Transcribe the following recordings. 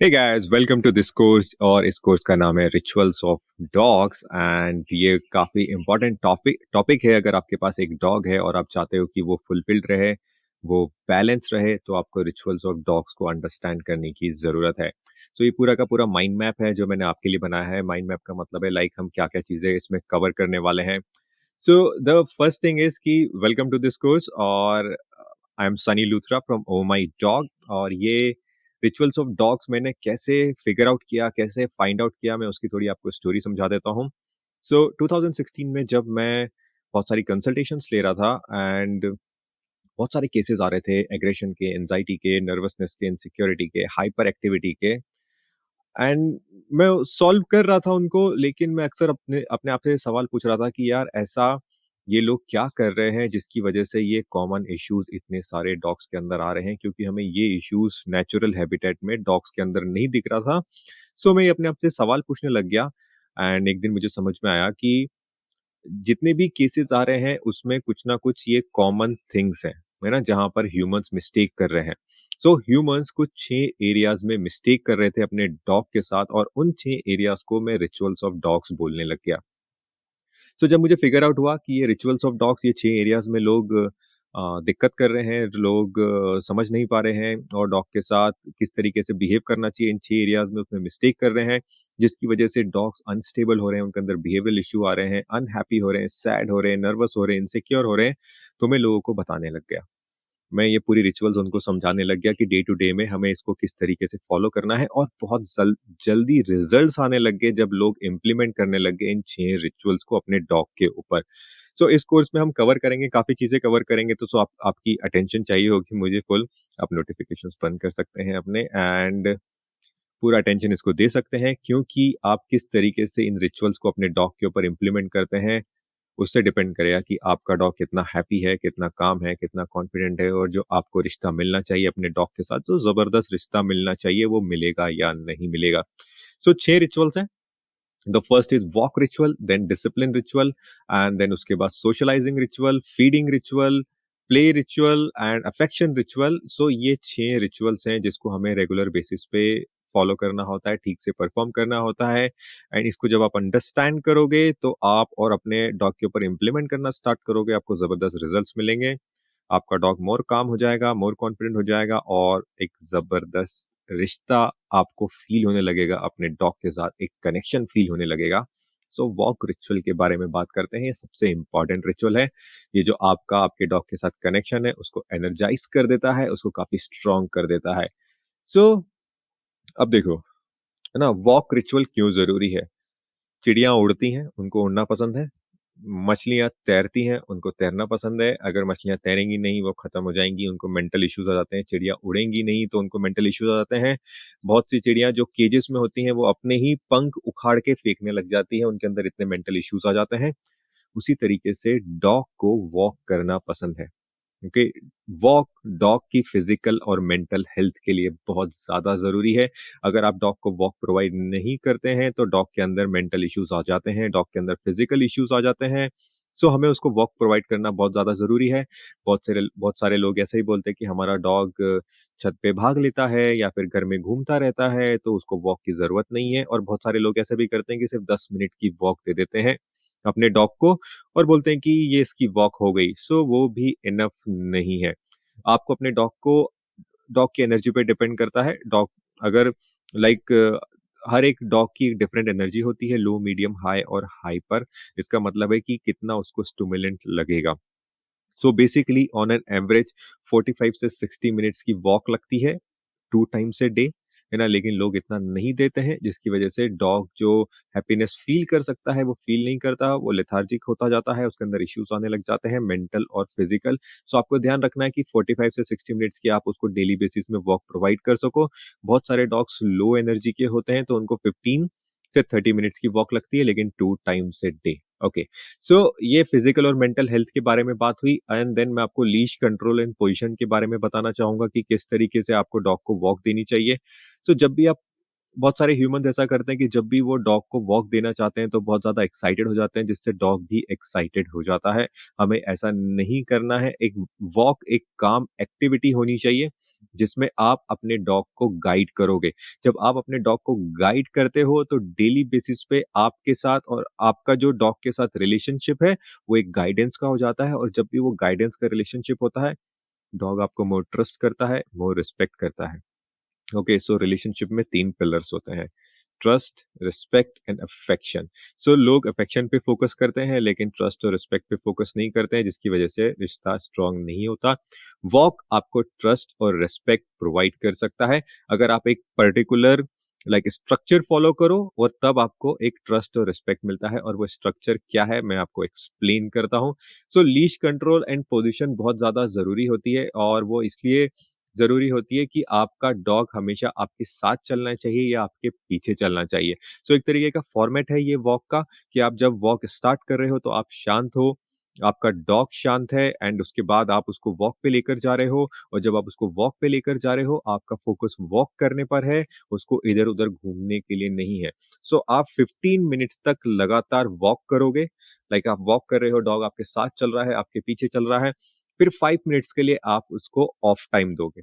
Hey guys, welcome to this course. और इस course का नाम है रिचुअल्स ऑफ डॉग्स। एंड ये काफ़ी इम्पोर्टेंट टॉपिक है। अगर आपके पास एक डॉग है और आप चाहते हो कि वो फुलफिल्ड रहे, वो बैलेंस रहे, तो आपको रिचुअल्स ऑफ डॉग्स को अंडरस्टैंड करने की ज़रूरत है। सो ये पूरा का पूरा माइंड मैप है जो मैंने आपके लिए बनाया है। माइंड मैप का मतलब है लाइक हम क्या क्या चीज़ें इसमें कवर करने वाले हैं। So the first thing is कि वेलकम टू दिस कोर्स। और I am Sunny Luthra from O my Dog. और ये रिचुअल्स ऑफ डॉग्स मैंने कैसे फिगर आउट किया, कैसे फाइंड आउट किया, मैं उसकी थोड़ी आपको स्टोरी समझा देता हूँ। सो 2016 में जब मैं बहुत सारी कंसल्टेशंस ले रहा था एंड बहुत सारे केसेस आ रहे थे एग्रेशन के, एंजाइटी के, नर्वसनेस के, इनसिक्योरिटी के, हाइपर एक्टिविटी के। एंड मैं सॉल्व कर रहा था उनको, लेकिन मैं अक्सर अपने अपने आप से सवाल पूछ रहा था कि यार ऐसा ये लोग क्या कर रहे हैं जिसकी वजह से ये कॉमन इश्यूज इतने सारे डॉग्स के अंदर आ रहे हैं, क्योंकि हमें ये इश्यूज नेचुरल हैबिटेट में डॉग्स के अंदर नहीं दिख रहा था। सो मैं अपने आप से सवाल पूछने लग गया। एंड एक दिन मुझे समझ में आया कि जितने भी केसेस आ रहे हैं उसमें कुछ ना कुछ ये कॉमन थिंग्स हैं, है ना, जहां पर ह्यूमंस मिस्टेक कर रहे हैं। सो ह्यूमंस कुछ 6 एरियाज में मिस्टेक कर रहे थे अपने डॉग के साथ, और उन 6 एरियाज को मैं रिचुअल्स ऑफ डॉग्स बोलने लग गया। सो जब मुझे फिगर आउट हुआ कि ये रिचुअल्स ऑफ डॉग्स, ये 6 एरियाज में लोग दिक्कत कर रहे हैं, लोग समझ नहीं पा रहे हैं और डॉग के साथ किस तरीके से बिहेव करना चाहिए इन 6 एरियाज में, उसमें मिस्टेक कर रहे हैं, जिसकी वजह से डॉग्स अनस्टेबल हो रहे हैं, उनके अंदर बिहेवियरल इश्यू आ रहे हैं, अनहैप्पी हो रहे हैं, सैड हो रहे हैं, नर्वस हो रहे हैं, इनसिक्योर हो रहे हैं। तो मैं लोगों को बताने लग गया। मैं ये पूरी रिचुअल्स उनको समझाने लग गया कि डे टू डे में हमें इसको किस तरीके से फॉलो करना है, और बहुत जल्दी रिजल्ट्स आने लग गए जब लोग इम्प्लीमेंट करने लग गए इन 6 रिचुअल्स को अपने डॉग के ऊपर। सो इस कोर्स में हम कवर करेंगे, काफी चीजें कवर करेंगे। तो आपकी अटेंशन चाहिए होगी मुझे फुल। आप नोटिफिकेशंस बंद कर सकते हैं अपने, एंड पूरा अटेंशन इसको दे सकते हैं, क्योंकि आप किस तरीके से इन रिचुअल्स को अपने डॉग के ऊपर इम्प्लीमेंट करते हैं उससे डिपेंड करेगा कि आपका डॉग कितना हैप्पी है, कितना काम है, कितना कॉन्फिडेंट है, और जो आपको रिश्ता मिलना चाहिए अपने डॉग के साथ, जो जबरदस्त रिश्ता मिलना चाहिए, वो मिलेगा या नहीं मिलेगा। सो 6 रिचुअल्स हैं। The first is walk ritual, then discipline ritual, and then उसके बाद socialising ritual, feeding ritual, play ritual and affection ritual. So ये 6 रिचुअल्स हैं जिसको हमें रेगुलर बेसिस पे फॉलो करना होता है, ठीक से परफॉर्म करना होता है। एंड इसको जब आप अंडरस्टैंड करोगे तो आप और अपने डॉग के ऊपर इम्प्लीमेंट करना स्टार्ट करोगे, आपको जबरदस्त रिजल्ट्स मिलेंगे। आपका डॉग मोर काम हो जाएगा, मोर कॉन्फिडेंट हो जाएगा, और एक जबरदस्त रिश्ता आपको फील होने लगेगा अपने डॉग के साथ, एक कनेक्शन फील होने लगेगा। सो वॉक रिचुअल के बारे में बात करते हैं। ये सबसे इंपॉर्टेंट रिचुअल है। ये जो आपका आपके डॉग के साथ कनेक्शन है उसको एनर्जाइज कर देता है, उसको काफी स्ट्रांग कर देता है। सो अब देखो, है ना, वॉक रिचुअल क्यों जरूरी है। चिड़ियां उड़ती हैं, उनको उड़ना पसंद है। मछलियां तैरती हैं, उनको तैरना पसंद है। अगर मछलियां तैरेंगी नहीं, वो खत्म हो जाएंगी, उनको मेंटल इश्यूज आ जाते हैं। चिड़िया उड़ेंगी नहीं तो उनको मेंटल इश्यूज आ जाते हैं। बहुत सी चिड़ियां जो केजेस में होती हैं वो अपने ही पंख उखाड़ के फेंकने लग जाती है, उनके अंदर इतने मेंटल इश्यूज आ जाते हैं। उसी तरीके से डॉग को वॉक करना पसंद है, क्योंकि वॉक डॉग की फिजिकल और मेंटल हेल्थ के लिए बहुत ज्यादा जरूरी है। अगर आप डॉग को वॉक प्रोवाइड नहीं करते हैं तो डॉग के अंदर मेंटल इश्यूज आ जाते हैं, डॉग के अंदर फिजिकल इश्यूज आ जाते हैं। सो हमें उसको वॉक प्रोवाइड करना बहुत ज्यादा जरूरी है। बहुत सारे लोग ऐसे ही बोलते हैं कि हमारा डॉग छत पे भाग लेता है या फिर घर में घूमता रहता है तो उसको वॉक की जरूरत नहीं है। और बहुत सारे लोग ऐसे भी करते हैं कि सिर्फ 10 मिनट की वॉक दे देते हैं अपने डॉग को, और बोलते हैं कि ये इसकी वॉक हो गई। सो वो भी इनफ नहीं है। आपको अपने डॉग की एनर्जी पे डिपेंड करता है। डॉग अगर लाइक हर एक डॉग की एक डिफरेंट एनर्जी होती है, लो, मीडियम, हाई और हाइपर। इसका मतलब है कि कितना उसको स्टिमुलेंट लगेगा। So basically on an average 45 से 60 मिनट्स की वॉक लगती है 2 टाइम्स ए डे, है ना। लेकिन लोग इतना नहीं देते हैं, जिसकी वजह से डॉग जो हैप्पीनेस फील कर सकता है वो फील नहीं करता, वो लेथार्जिक होता जाता है, उसके अंदर इश्यूज आने लग जाते हैं मेंटल और फिजिकल। सो आपको ध्यान रखना है कि 45 से 60 मिनट्स की आप उसको डेली बेसिस में वॉक प्रोवाइड कर सको। बहुत सारे डॉग्स लो एनर्जी के होते हैं तो उनको 15 से 30 मिनट्स की वॉक लगती है, लेकिन 2 टाइम्स ए डे। ओके। सो ये फिजिकल और मेंटल हेल्थ के बारे में बात हुई, एंड देन मैं आपको लीश कंट्रोल एंड पोजीशन के बारे में बताना चाहूंगा कि किस तरीके से आपको डॉग को वॉक देनी चाहिए। सो जब भी आप बहुत सारे ह्यूमंस ऐसा करते हैं कि जब भी वो डॉग को वॉक देना चाहते हैं तो बहुत ज़्यादा एक्साइटेड हो जाते हैं, जिससे डॉग भी एक्साइटेड हो जाता है। हमें ऐसा नहीं करना है। एक वॉक एक काम एक्टिविटी होनी चाहिए, जिसमें आप अपने डॉग को गाइड करोगे। जब आप अपने डॉग को गाइड करते हो तो डेली बेसिस पे आपके साथ और आपका जो डॉग के साथ रिलेशनशिप है, वो एक गाइडेंस का हो जाता है, और जब भी वो गाइडेंस का रिलेशनशिप होता है, डॉग आपको मोर ट्रस्ट करता है, मोर रिस्पेक्ट करता है। ओके, सो रिलेशनशिप में 3 पिलर्स होते हैं, ट्रस्ट, रिस्पेक्ट एंड अफेक्शन। सो लोग अफेक्शन पे फोकस करते हैं लेकिन ट्रस्ट और रिस्पेक्ट पे फोकस नहीं करते हैं, जिसकी वजह से रिश्ता स्ट्रांग नहीं होता। वॉक आपको ट्रस्ट और रिस्पेक्ट प्रोवाइड कर सकता है, अगर आप एक पर्टिकुलर स्ट्रक्चर फॉलो करो, और तब आपको एक ट्रस्ट और रिस्पेक्ट मिलता है। और वो स्ट्रक्चर क्या है, मैं आपको एक्सप्लेन करता हूँ। सो लीश कंट्रोल एंड पोजीशन बहुत ज्यादा जरूरी होती है, और वो इसलिए ज़रूरी होती है कि आपका डॉग हमेशा आपके साथ चलना चाहिए या आपके पीछे चलना चाहिए। सो एक तरीके का फॉर्मेट है ये वॉक का, कि आप जब वॉक स्टार्ट कर रहे हो तो आप शांत हो, आपका डॉग शांत है, एंड उसके बाद आप उसको वॉक पे लेकर जा रहे हो, और जब आप उसको वॉक पे लेकर जा रहे हो, आपका फोकस वॉक करने पर है, उसको इधर-उधर घूमने के लिए नहीं है। सो आप 15 मिनट्स तक लगातार वॉक करोगे, आप वॉक कर रहे हो, डॉग आपके साथ चल रहा है, आपके पीछे चल रहा है, फिर 5 मिनट्स के लिए आप उसको ऑफ टाइम दोगे।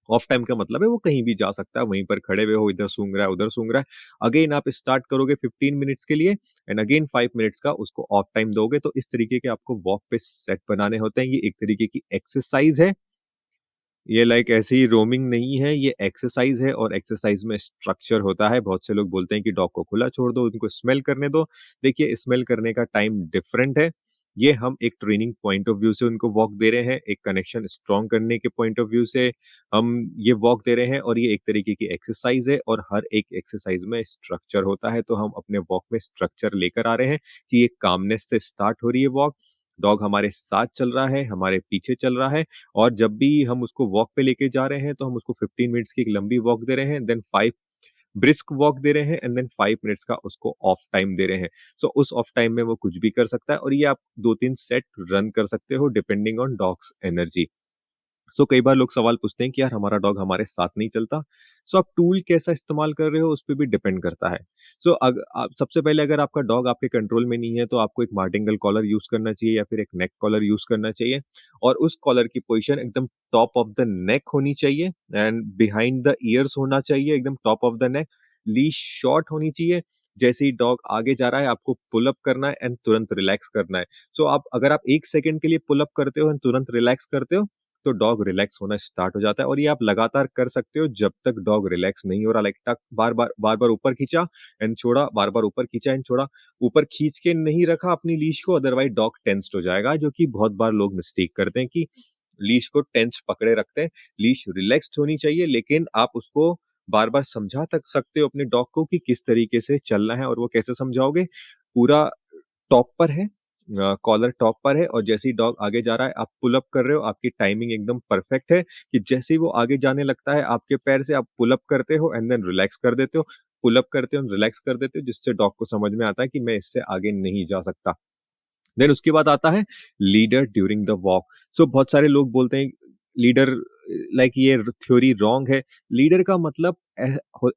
ऑफ टाइम का मतलब है वो कहीं भी जा सकता है, वहीं पर खड़े हुए हो, इधर सूंघ रहा है, उधर सूंघ रहा है। अगेन आप स्टार्ट करोगे 15 मिनट्स के लिए, एंड अगेन 5 मिनट्स का उसको ऑफ टाइम दोगे। तो इस तरीके के आपको वॉक पे सेट बनाने होते हैं। ये एक तरीके की एक्सरसाइज है, ये ऐसे ही रोमिंग नहीं है, ये एक्सरसाइज है, और एक्सरसाइज में स्ट्रक्चर होता है। बहुत से लोग बोलते हैं कि डॉग को खुला छोड़ दो, उनको स्मेल करने दो। देखिए, स्मेल करने का टाइम डिफरेंट है। ये हम एक ट्रेनिंग पॉइंट ऑफ व्यू से उनको वॉक दे रहे हैं, एक कनेक्शन स्ट्रॉन्ग करने के पॉइंट ऑफ व्यू से हम ये वॉक दे रहे हैं, और ये एक तरीके की एक्सरसाइज है, और हर एक एक्सरसाइज में स्ट्रक्चर होता है। तो हम अपने वॉक में स्ट्रक्चर लेकर आ रहे हैं कि ये कामनेस से स्टार्ट हो रही है वॉक, डॉग हमारे साथ चल रहा है, हमारे पीछे चल रहा है, और जब भी हम उसको वॉक पे लेके जा रहे हैं तो हम उसको 15 मिनट्स की एक लंबी वॉक दे रहे हैं, देन 5 ब्रिस्क वॉक दे रहे हैं, एंड देन 5 मिनट्स का उसको ऑफ टाइम दे रहे हैं। सो उस ऑफ टाइम में वो कुछ भी कर सकता है, और ये आप 2-3 सेट रन कर सकते हो डिपेंडिंग ऑन डॉग्स एनर्जी। सो कई बार लोग सवाल पूछते हैं कि यार हमारा डॉग हमारे साथ नहीं चलता। सो आप टूल कैसा इस्तेमाल कर रहे हो उस पे भी डिपेंड करता है। सो आप सबसे पहले, अगर आपका डॉग आपके कंट्रोल में नहीं है तो आपको एक मार्टिंगल कॉलर यूज करना चाहिए, या फिर एक नेक कॉलर यूज करना चाहिए, और उस कॉलर की पोजीशन एकदम टॉप ऑफ द नेक होनी चाहिए, एंड बिहाइंड द ईयर्स होना चाहिए, एकदम top of the neck. Leash short होनी चाहिए। जैसे ही डॉग आगे जा रहा है, आपको पुल अप करना है एंड तुरंत रिलैक्स करना है। सो आप अगर आप 1 सेकंड के लिए पुल अप करते हो एंड तुरंत रिलैक्स करते हो, तो डॉग रिलैक्स होना स्टार्ट हो जाता है, और ये आप लगातार कर सकते हो जब तक डॉग रिलैक्स नहीं हो रहा। टक बार बार ऊपर खींचा एंड छोड़ा, बार बार ऊपर खींचा एंड छोड़ा। ऊपर खींच के नहीं रखा अपनी लीश को, अदरवाइज डॉग टेंस्ड हो जाएगा, जो कि बहुत बार लोग मिस्टेक करते हैं कि लीश को टेंस पकड़े रखते हैं। लीश रिलैक्स्ड होनी चाहिए, लेकिन आप उसको बार बार समझा तक सकते हो अपने डॉग को कि किस तरीके से चलना है। और वो कैसे समझाओगे, पूरा टॉप पर है, कॉलर टॉप पर है, और जैसे ही डॉग आगे जा रहा है आप पुल अप कर रहे हो, आपकी टाइमिंग एकदम परफेक्ट है कि जैसे ही वो आगे जाने लगता है आपके पैर से, आप पुल अप करते हो एंड देन रिलैक्स कर देते हो, पुल अप करते हो रिलैक्स कर देते हो, जिससे डॉग को समझ में आता है कि मैं इससे आगे नहीं जा सकता। देन उसके बाद आता है लीडर ड्यूरिंग द वॉक। सो बहुत सारे लोग बोलते हैं लीडर, ये थ्योरी रॉन्ग है। लीडर का मतलब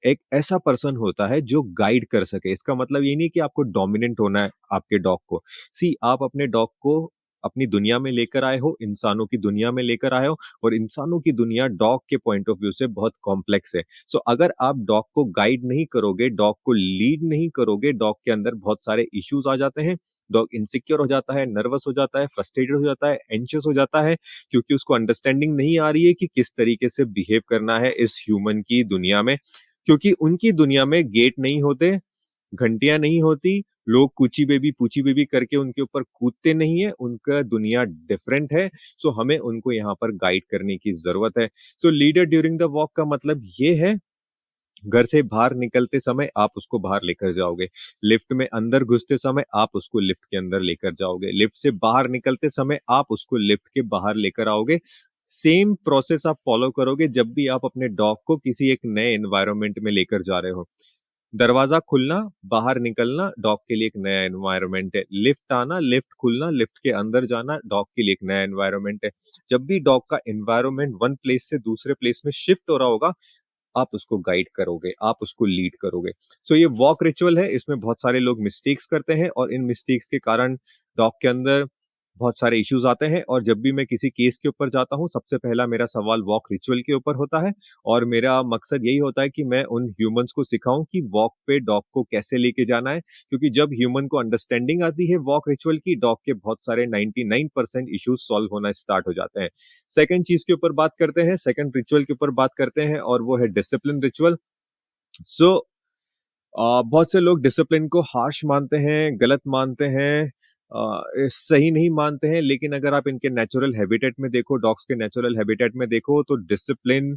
एक ऐसा पर्सन होता है जो गाइड कर सके। इसका मतलब ये नहीं कि आपको डोमिनेंट होना है आपके डॉग को। सी, आप अपने डॉग को अपनी दुनिया में लेकर आए हो, इंसानों की दुनिया में लेकर आए हो, और इंसानों की दुनिया डॉग के पॉइंट ऑफ व्यू से बहुत कॉम्प्लेक्स है। सो अगर आप डॉग को गाइड नहीं करोगे, डॉग को लीड नहीं करोगे, डॉग के अंदर बहुत सारे इश्यूज आ जाते हैं। डॉग इनसिक्योर हो जाता है, नर्वस हो जाता है, फ्रस्ट्रेटेड हो जाता है, एंशियस हो जाता है, क्योंकि उसको अंडरस्टैंडिंग नहीं आ रही है कि किस तरीके से बिहेव करना है इस ह्यूमन की दुनिया में। क्योंकि उनकी दुनिया में गेट नहीं होते, घंटियां नहीं होती, लोग कूची बेबी पूची बेबी करके उनके ऊपर कूदते नहीं है, उनका दुनिया डिफरेंट है। सो हमें उनको यहाँ पर गाइड करने की जरूरत है। सो लीडर ड्यूरिंग द वॉक का मतलब ये है, घर से बाहर निकलते समय आप उसको बाहर लेकर जाओगे, लिफ्ट में अंदर घुसते समय आप उसको लिफ्ट के अंदर लेकर जाओगे, लिफ्ट से बाहर निकलते समय आप उसको लिफ्ट के बाहर लेकर आओगे। सेम प्रोसेस आप फॉलो करोगे जब भी आप अपने डॉग को किसी एक नए एनवायरनमेंट में लेकर जा रहे हो। दरवाजा खुलना, बाहर निकलना डॉग के लिए एक नया एनवायरनमेंट है। लिफ्ट आना, लिफ्ट खुलना, लिफ्ट के अंदर जाना डॉग के लिए एक नया एनवायरनमेंट है। जब भी डॉग का एनवायरनमेंट वन प्लेस से दूसरे प्लेस में शिफ्ट हो रहा होगा, आप उसको गाइड करोगे, आप उसको लीड करोगे। सो ये वॉक रिचुअल है, इसमें बहुत सारे लोग मिस्टेक्स करते हैं और इन मिस्टेक्स के कारण डॉग के अंदर बहुत सारे इश्यूज आते हैं। और जब भी मैं किसी केस के ऊपर जाता हूँ, सबसे पहला मेरा सवाल वॉक रिचुअल के ऊपर होता है और मेरा मकसद यही होता है कि मैं उन ह्यूमंस को सिखाऊं कि वॉक पे डॉग को कैसे लेके जाना है, क्योंकि जब ह्यूमन को अंडरस्टैंडिंग आती है वॉक रिचुअल की, डॉग के बहुत सारे 99% इश्यूज सॉल्व होना स्टार्ट हो जाते हैं। सेकंड चीज के ऊपर बात करते हैं, सेकंड रिचुअल के ऊपर बात करते हैं और वो है डिसिप्लिन रिचुअल। सो बहुत से लोग डिसिप्लिन को हार्श मानते हैं, गलत मानते हैं, सही नहीं मानते हैं, लेकिन अगर आप इनके नेचुरल हैबिटेट में देखो, डॉग्स के नेचुरल हैबिटेट में देखो, तो डिसिप्लिन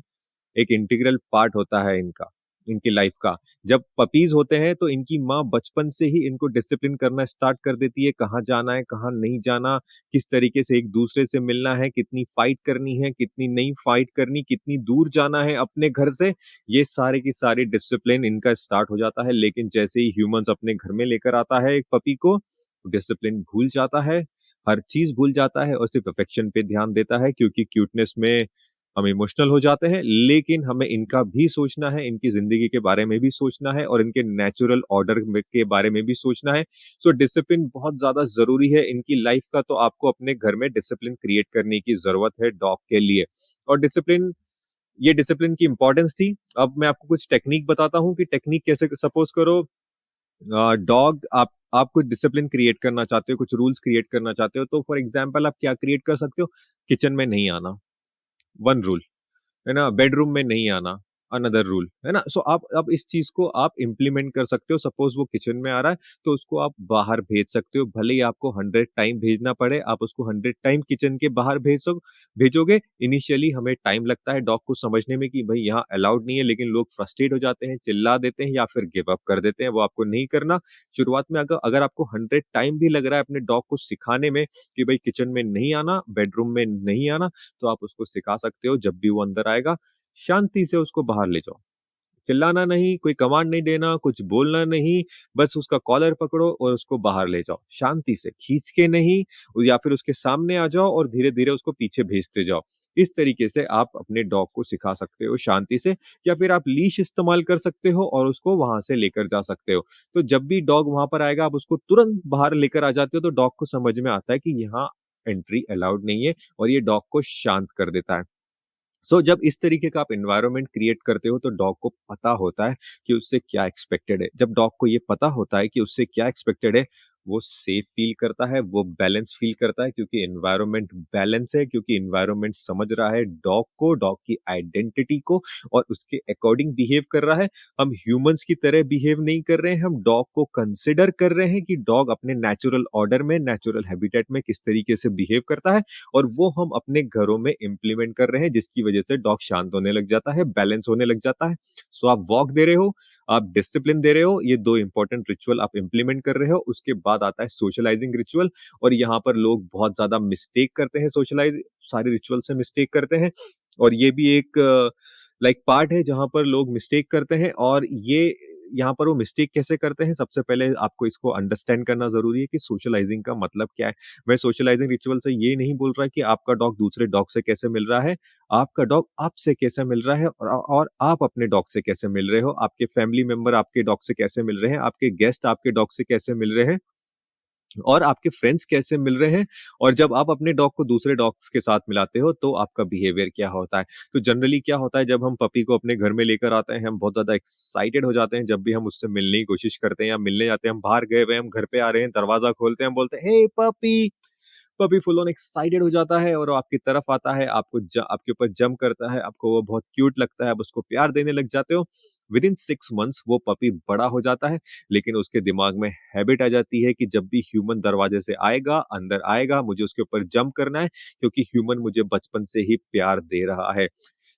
एक इंटीग्रल पार्ट होता है इनका, इनकी लाइफ का। जब पपीज होते हैं तो इनकी माँ बचपन से ही इनको डिसिप्लिन करना स्टार्ट कर देती है, कहाँ जाना है, कहाँ नहीं जाना, किस तरीके से एक दूसरे से मिलना है, कितनी फाइट करनी है, कितनी नहीं फाइट करनी, कितनी दूर जाना है अपने घर से। ये सारे की सारी डिसिप्लिन इनका स्टार्ट हो जाता है। लेकिन जैसे ही ह्यूमंस अपने घर में लेकर आता है एक पपी को, डिसिप्लिन भूल जाता है, हर चीज भूल जाता है और सिर्फ अफेक्शन पे ध्यान देता है, क्योंकि क्यूटनेस में हम इमोशनल हो जाते हैं। लेकिन हमें इनका भी सोचना है, इनकी जिंदगी के बारे में भी सोचना है और इनके नेचुरल ऑर्डर के बारे में भी सोचना है। सो डिसिप्लिन बहुत ज्यादा जरूरी है इनकी लाइफ का। तो आपको अपने घर में डिसिप्लिन क्रिएट करने की जरूरत है डॉग के लिए। और डिसिप्लिन, ये डिसिप्लिन की इंपॉर्टेंस थी। अब मैं आपको कुछ टेक्निक बताता हूँ कि टेक्निक कैसे, सपोज करो डॉग, आप कुछ डिसिप्लिन क्रिएट करना चाहते हो, कुछ रूल्स क्रिएट करना चाहते हो, तो फॉर एग्जाम्पल आप क्या क्रिएट कर सकते हो? किचन में नहीं आना, वन रूल, है ना? बेडरूम में नहीं आना, अनदर रूल, है ना? सो आप इस चीज को आप इम्प्लीमेंट कर सकते हो। सपोज वो किचन में आ रहा है तो उसको आप बाहर भेज सकते हो, भले ही आपको 100 टाइम भेजना पड़े, आप उसको 100 टाइम किचन के बाहर भेजोगे। इनिशियली हमें टाइम लगता है डॉग को समझने में कि भाई यहाँ अलाउड नहीं है, लेकिन लोग फ्रस्ट्रेट हो जाते हैं, चिल्ला देते हैं या फिर गिव अप कर देते हैं, वो आपको नहीं करना। शुरुआत में अगर अगर आपको 100 टाइम भी लग रहा है अपने डॉग को सिखाने में कि भाई किचन में नहीं आना, बेडरूम में नहीं आना, तो आप उसको सिखा सकते हो। जब भी वो अंदर आएगा, शांति से उसको बाहर ले जाओ, चिल्लाना नहीं, कोई कमांड नहीं देना, कुछ बोलना नहीं, बस उसका कॉलर पकड़ो और उसको बाहर ले जाओ, शांति से, खींच के नहीं, या फिर उसके सामने आ जाओ और धीरे धीरे उसको पीछे भेजते जाओ। इस तरीके से आप अपने डॉग को सिखा सकते हो शांति से। या फिर आप लीश इस्तेमाल कर सकते हो और उसको वहां से लेकर जा सकते हो। तो जब भी डॉग वहां पर आएगा, आप उसको तुरंत बाहर लेकर आ जाते हो, तो डॉग को समझ में आता है कि यहाँ एंट्री अलाउड नहीं है, और ये डॉग को शांत कर देता है। जब इस तरीके का आप एनवायरनमेंट क्रिएट करते हो, तो डॉग को पता होता है कि उससे क्या एक्सपेक्टेड है। जब डॉग को ये पता होता है कि उससे क्या एक्सपेक्टेड है, वो सेफ फील करता है, वो बैलेंस फील करता है, क्योंकि एनवायरनमेंट बैलेंस है, क्योंकि एनवायरनमेंट समझ रहा है डॉग को, डॉग की आइडेंटिटी को, और उसके अकॉर्डिंग बिहेव कर रहा है। हम ह्यूमंस की तरह बिहेव नहीं कर रहे हैं, हम डॉग को कंसिडर कर रहे हैं कि डॉग अपने नेचुरल ऑर्डर में, नेचुरल हैबिटेट में किस तरीके से बिहेव करता है, और वो हम अपने घरों में इंप्लीमेंट कर रहे हैं, जिसकी वजह से डॉग शांत होने लग जाता है, बैलेंस होने लग जाता है। आप वॉक दे रहे हो, आप डिसिप्लिन दे रहे हो, ये दो इंपॉर्टेंट रिचुअल आप इंप्लीमेंट कर रहे हो। उसके बाद आता है सोशलाइजिंग रिचुअल, और यहाँ पर लोग बहुत ज्यादा मिस्टेक करते हैं, सोशलाइज सारे रिचुअल से मिस्टेक करते हैं। और ये भी एक लाइक पार्ट है जहां पर लोग मिस्टेक करते हैं। और ये यहाँ पर वो मिस्टेक कैसे करते हैं, सबसे पहले आपको इसको अंडरस्टैंड करना जरूरी है कि सोशलाइजिंग का मतलब क्या है। मैं सोशलाइजिंग रिचुअल से ये नहीं बोल रहा कि आपका डॉग दूसरे डॉग से कैसे मिल रहा है, आपका डॉग आपसे कैसे मिल रहा है, और आप अपने डॉग से कैसे मिल रहे हो, आपके फैमिली मेंबर आपके डॉग से कैसे मिल रहे हैं, आपके गेस्ट आपके डॉग से कैसे मिल रहे हैं, और आपके फ्रेंड्स कैसे मिल रहे हैं। और जब आप अपने डॉग को दूसरे डॉग्स के साथ मिलाते हो, तो आपका बिहेवियर क्या होता है। तो जनरली क्या होता है, जब हम पपी को अपने घर में लेकर आते हैं, हम बहुत ज्यादा एक्साइटेड हो जाते हैं। जब भी हम उससे मिलने की कोशिश करते हैं या मिलने जाते हैं, हम बाहर गए हुए, हम घर पे आ रहे हैं, दरवाजा खोलते हैं, हम बोलते हैं hey puppy, puppy full on excited हो जाता है और वो आपकी तरफ आता है, आपके ऊपर जंप करता है, आपको वो बहुत क्यूट लगता है, आप उसको प्यार देने लग जाते हो। विद इन 6 मंथ्स वो पपी बड़ा हो जाता है, लेकिन उसके दिमाग में हैबिट आ जाती है कि जब भी ह्यूमन दरवाजे से आएगा, अंदर आएगा, मुझे उसके ऊपर जंप करना है, क्योंकि ह्यूमन मुझे बचपन से ही प्यार दे रहा है।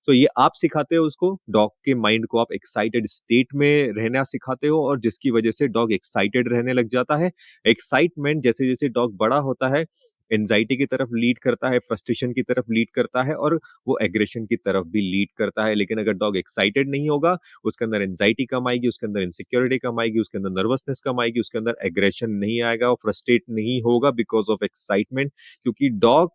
तो ये आप सिखाते हो उसको, डॉग के माइंड को आप एक्साइटेड स्टेट में रहना सिखाते हो, और जिसकी वजह से डॉग एक्साइटेड रहने लग जाता है। एक्साइटमेंट जैसे जैसे डॉग बड़ा होता है, एंजाइटी की तरफ लीड करता है, फ्रस्ट्रेशन की तरफ लीड करता है, और वो एग्रेशन की तरफ भी लीड करता है। लेकिन अगर डॉग एक्साइटेड नहीं होगा, उसके अंदर एंजाइटी कम आएगी, उसके अंदर इनसिक्योरिटी कम आएगी, उसके अंदर नर्वसनेस कम आएगी, उसके अंदर एग्रेशन नहीं आएगा, वो फ्रस्ट्रेट नहीं होगा बिकॉज ऑफ एक्साइटमेंट। क्योंकि डॉग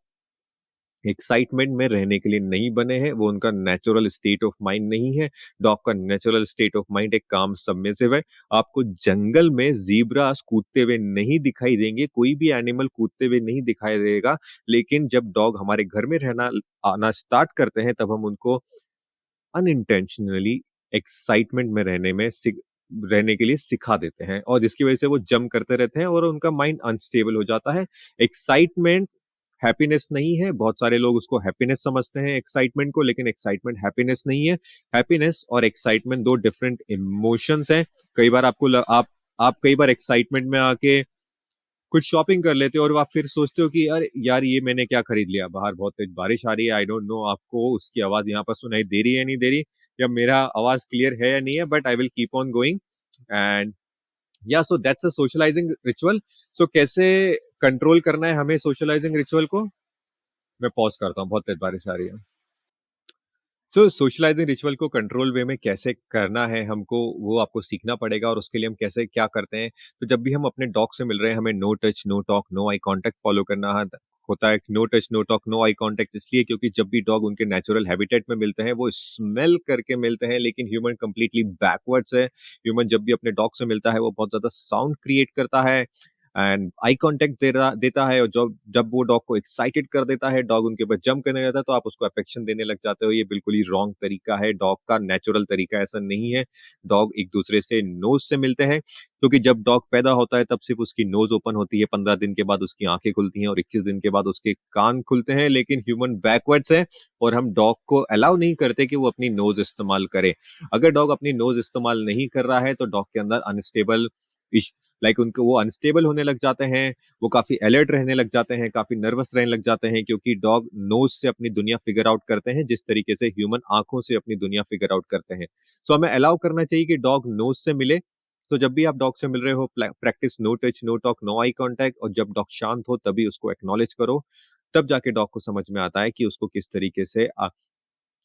एक्साइटमेंट में रहने के लिए नहीं बने हैं, वो उनका नेचुरल स्टेट ऑफ माइंड नहीं है। डॉग का नेचुरल स्टेट ऑफ माइंड एक काम सबमिसिव है। आपको जंगल में ज़ीब्रास कूदते हुए नहीं दिखाई देंगे, कोई भी एनिमल कूदते हुए नहीं दिखाई देगा, लेकिन जब डॉग हमारे घर में रहना आना स्टार्ट करते हैं, तब हम उनको अनइंटेंशनली एक्साइटमेंट में रहने के लिए सिखा देते हैं, और जिसकी वजह से वो जंप करते रहते हैं और उनका माइंड अनस्टेबल हो जाता है। एक्साइटमेंट हैप्पीनेस नहीं है। बहुत सारे लोग उसको हैप्पीनेस समझते हैं एक्साइटमेंट को, लेकिन एक्साइटमेंट हैप्पीनेस नहीं है। हैप्पीनेस और एक्साइटमेंट दो डिफरेंट इमोशंस हैं। कई बार आप कई बार एक्साइटमेंट में आके कुछ शॉपिंग कर लेते हो और आप फिर सोचते हो कि अरे यार, ये मैंने क्या खरीद लिया, बाहर बहुत तेज बारिश आ रही है, आई डोंट नो आपको उसकी आवाज यहाँ पर सुनाई दे रही है नहीं दे रही, या मेरा आवाज क्लियर है या नहीं है, but I will keep on going. And या so that's a socialising ritual. सो कैसे कंट्रोल करना है हमें सोशलाइजिंग रिचुअल को? मैं पॉज करता हूँ, बहुत तेज बारिश आ रही है। सो सोशलाइजिंग रिचुअल को कंट्रोल वे में कैसे करना है हमको, वो आपको सीखना पड़ेगा, और उसके लिए हम कैसे क्या करते हैं। तो जब भी हम अपने डॉग से मिल रहे हैं, हमें no touch no talk no eye contact follow करना होता है। No touch no talk no eye contact इसलिए क्योंकि जब भी डॉग उनके नेचुरल हैबिटेट में मिलते हैं, वो स्मेल करके मिलते हैं, लेकिन ह्यूमन कंप्लीटली बैकवर्ड्स है। ह्यूमन जब भी अपने डॉग से मिलता है, वो बहुत ज्यादा साउंड क्रिएट करता है एंड आई कांटेक्ट देता है, और जब जब वो डॉग को एक्साइटेड कर देता है, डॉग उनके ऊपर जंप करने लगता है, तो आप उसको अफेक्शन देने लग जाते हो। ये बिल्कुल ही रॉन्ग तरीका है। डॉग का नेचुरल तरीका ऐसा नहीं है। डॉग एक दूसरे से नोज से मिलते हैं, क्योंकि जब डॉग पैदा होता है तब सिर्फ उसकी नोज ओपन होती है, 15 दिन के बाद उसकी आंखें खुलती हैं और 21 दिन के बाद उसके कान खुलते हैं, लेकिन ह्यूमन बैकवर्ड्स है, और हम डॉग को अलाउ नहीं करते कि वो अपनी नोज इस्तेमाल करे। अगर डॉग अपनी नोज इस्तेमाल नहीं कर रहा है, तो डॉग के अंदर अनस्टेबल उनको वो अनस्टेबल होने लग जाते हैं, वो काफी अलर्ट रहने लग जाते हैं, काफी नर्वस रहने लग जाते हैं, क्योंकि डॉग नोज से अपनी दुनिया फिगर आउट करते हैं जिस तरीके से ह्यूमन आंखों से अपनी दुनिया फिगर आउट करते हैं। सो हमें अलाउ करना चाहिए कि डॉग नोज से मिले। तो जब भी आप डॉग से मिल रहे हो, practice no touch no talk no eye contact, और जब डॉग शांत हो तभी उसको एक्नॉलेज करो। तब जाके डॉग को समझ में आता है कि उसको किस तरीके से